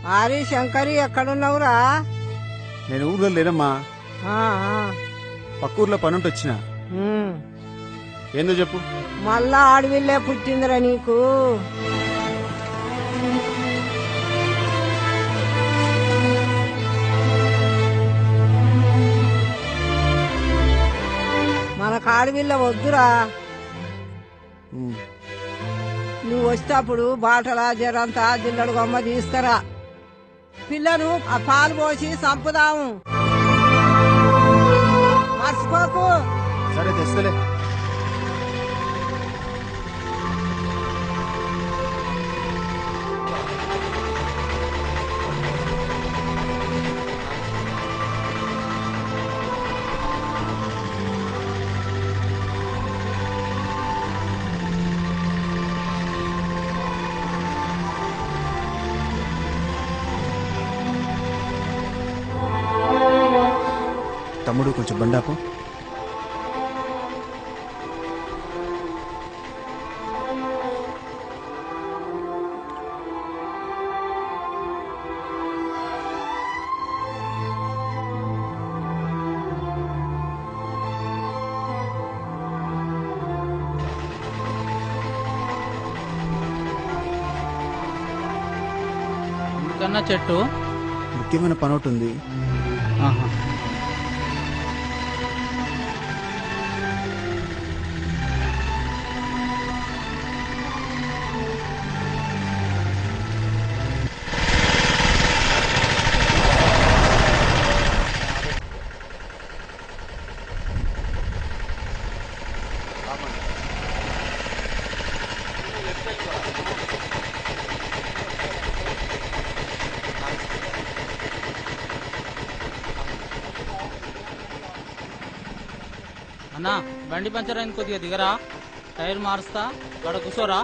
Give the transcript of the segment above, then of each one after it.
ఆరి శంకరి ఎక్కడున్నావురా? నేను ఊర్లో లేనమ్మా, ఆ, ఆ. పక్క ఊర్లో పనుంటి వచ్చిన. ఉమ్. ఏందో చెప్పు. మళ్ళా ఆడవిల్లే పుట్టిందిరా నీకు? మనకు ఆడవిల్ల వద్దురా. ఉమ్. నువ్వు వచ్చేటప్పుడు బాటల జరంతా జిల్లడు గొమ్మ తీసుకురా. పిల్లను ఆ పాలు పోసి సంపుదాము, మర్చిపోకు. సరే తెస్తలే. తమ్ముడు కొంచెం బండాపు. ఎందుకన్నా చెట్టు ముఖ్యమైన పని ఒకటి ఉంది. ఆహా. అన్నా బండి పంచర్ అయింది, కొద్దిగా దిగరా, టైర్ మారుస్తా, గడ కూర్చోరా.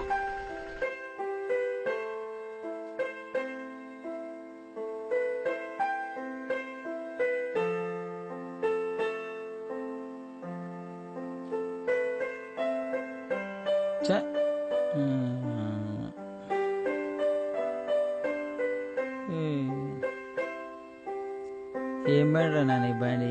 ఏం బండి రా నీ బండి?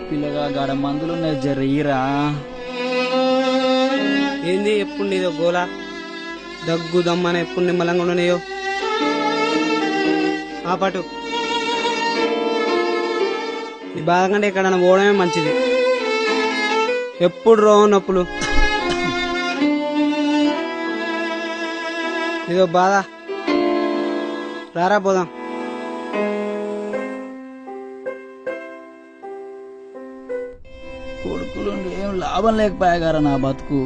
పిల్లగా గాడ మందులున్నాయి, జర్రీరా. ఏంది ఎప్పుడు నీదో గోలా? దగ్గు దమ్మని ఎప్పుడు నిమ్మలంగా ఉండనేయో ఆ పాటు. ఈ బాధ కంటే ఎక్కడన్నా పోవడమే మంచిది. ఎప్పుడు రోగం నొప్పులు, ఇదో బాధ. రారా పోదాం. కొడుకులు ఏం లాభం లేకపోయాగారా నా బతుకు.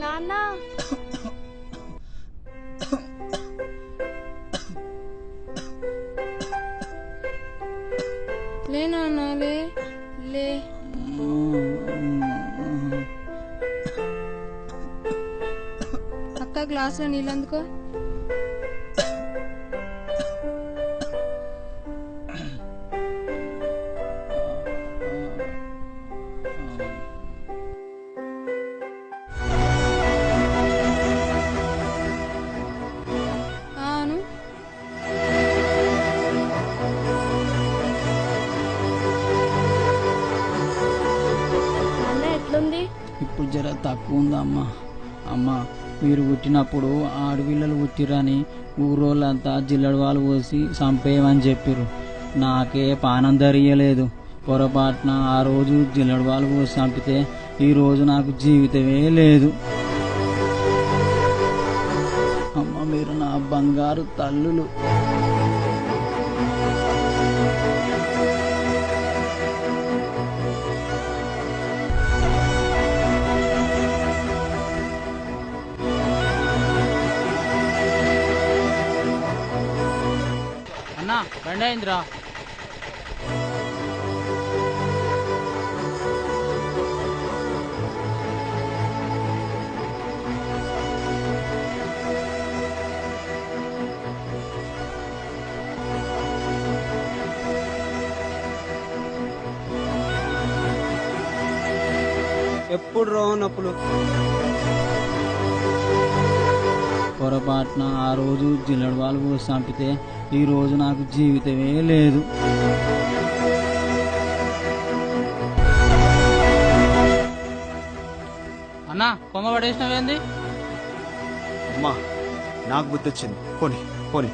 నాన్న లే నాన్న లే లే. అక్క గ్లాసులో నీళ్ళు అందుకో. ఇప్పుడు జర తక్కువ ఉందమ్మా. అమ్మ, మీరు పుట్టినప్పుడు ఆడపిల్లలు పుట్టిరని ఊరోళ్ళంతా జిల్లడు వాళ్ళు పోసి చంపేయమని చెప్పారు. నాకే పానం ధరియలేదు. పొరపాటున ఆ రోజు జిల్లడు వాళ్ళు పోసి చంపితే ఈరోజు నాకు జీవితమే లేదు. అమ్మ, మీరు నా బంగారు తల్లులు. అన్నా, బండి అయిందిరా. ఎప్పుడు రోహ నొప్పులు. పొరపాటున ఆ రోజు జిల్లడు వాళ్ళు పోసి చంపితే ఈరోజు నాకు జీవితమే లేదు. అన్నా, కొమ్మ పడేసినవేంది? అమ్మా, నాకు బుద్ధి వచ్చింది. పోనీ పోనీ.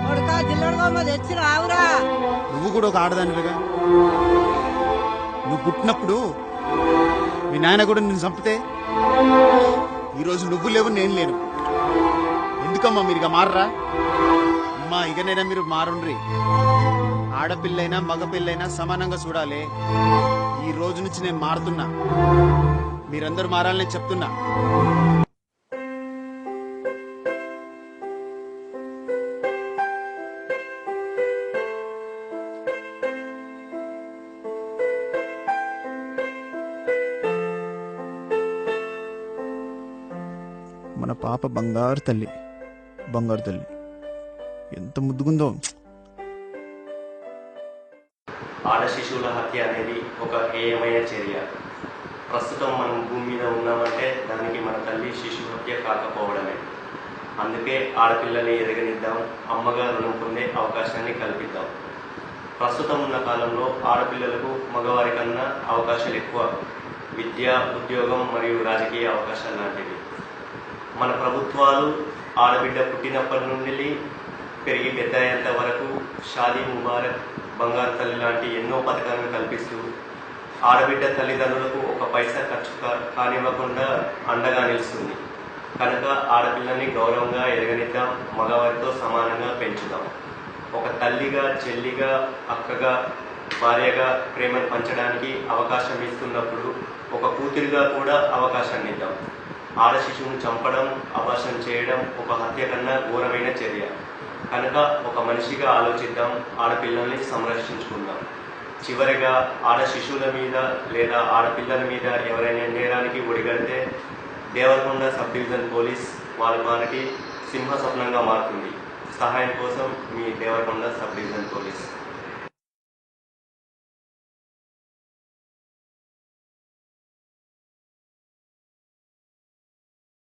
కొడుకా జిల్లడు బొమ్మ తెచ్చి రావురా. నువ్వు కూడా ఒక ఆడదానివిగా. నువ్వు పుట్టినప్పుడు మీ నాయన కూడా నిన్ను చంపితే ఈరోజు నువ్వు లేవు, నేను లేను. ఎందుకమ్మా మీరు ఇక మారరా? అమ్మా, ఇకనైనా మీరు మారుండ్రి. ఆడపిల్లైనా మగపిల్లైనా సమానంగా చూడాలి. ఈ రోజు నుంచి నేను మారుతున్నా. మీరందరూ మారాలని చెప్తున్నా. మన పాప బంగారు తల్లి, బంగారు తల్లి ఎంత ముద్దుగుందో. ఆడ శిశువుల హత్య అనేది ఒక హేయమైన చర్య. ప్రస్తుతం మనం భూమి మీద ఉన్నామంటే దానికి మన తల్లి శిశు హత్య కాకపోవడమే. అందుకే ఆడపిల్లని ఎదగనిద్దాం, అమ్మగా రుణం పొందే అవకాశాన్ని కల్పిద్దాం. ప్రస్తుతం ఉన్న కాలంలో ఆడపిల్లలకు మగవారి కన్నా అవకాశాలు ఎక్కువ. విద్య, ఉద్యోగం మరియు రాజకీయ అవకాశాలు లాంటివి. మన ప్రభుత్వాలు ఆడబిడ్డ పుట్టినప్పటి నుండి పెరిగి పెద్ద అయ్యేంత వరకు షాదీ ముబారక్, బంగారు తల్లి లాంటి ఎన్నో పథకాలను కల్పిస్తూ ఆడబిడ్డ తల్లిదండ్రులకు ఒక పైసా ఖర్చు కానివ్వకుండా అండగా నిలుస్తుంది. కనుక ఆడపిల్లని గౌరవంగా ఎదగనిద్దాం, మగవారితో సమానంగా పెంచుదాం. ఒక తల్లిగా, చెల్లిగా, అక్కగా, భార్యగా ప్రేమను పంచడానికి అవకాశం ఇస్తున్నప్పుడు ఒక కూతురిగా కూడా అవకాశాన్ని ఇద్దాం. ఆడ శిశువును చంపడం, అబార్షన్ చేయడం ఒక హత్య కన్నా ఘోరమైన చర్య. కనుక ఒక మనిషిగా ఆలోచిద్దాం, ఆడపిల్లల్ని సంరక్షించుకుందాం. చివరిగా ఆడ శిశువుల మీద లేదా ఆడపిల్లల మీద ఎవరైనా నేరానికి ఒడిగడితే దేవరకొండ సబ్ డివిజన్ పోలీస్ వారికి సింహ స్వప్నంగా మారుతుంది. సహాయం కోసం మీ దేవరకొండ సబ్ డివిజన్ పోలీస్.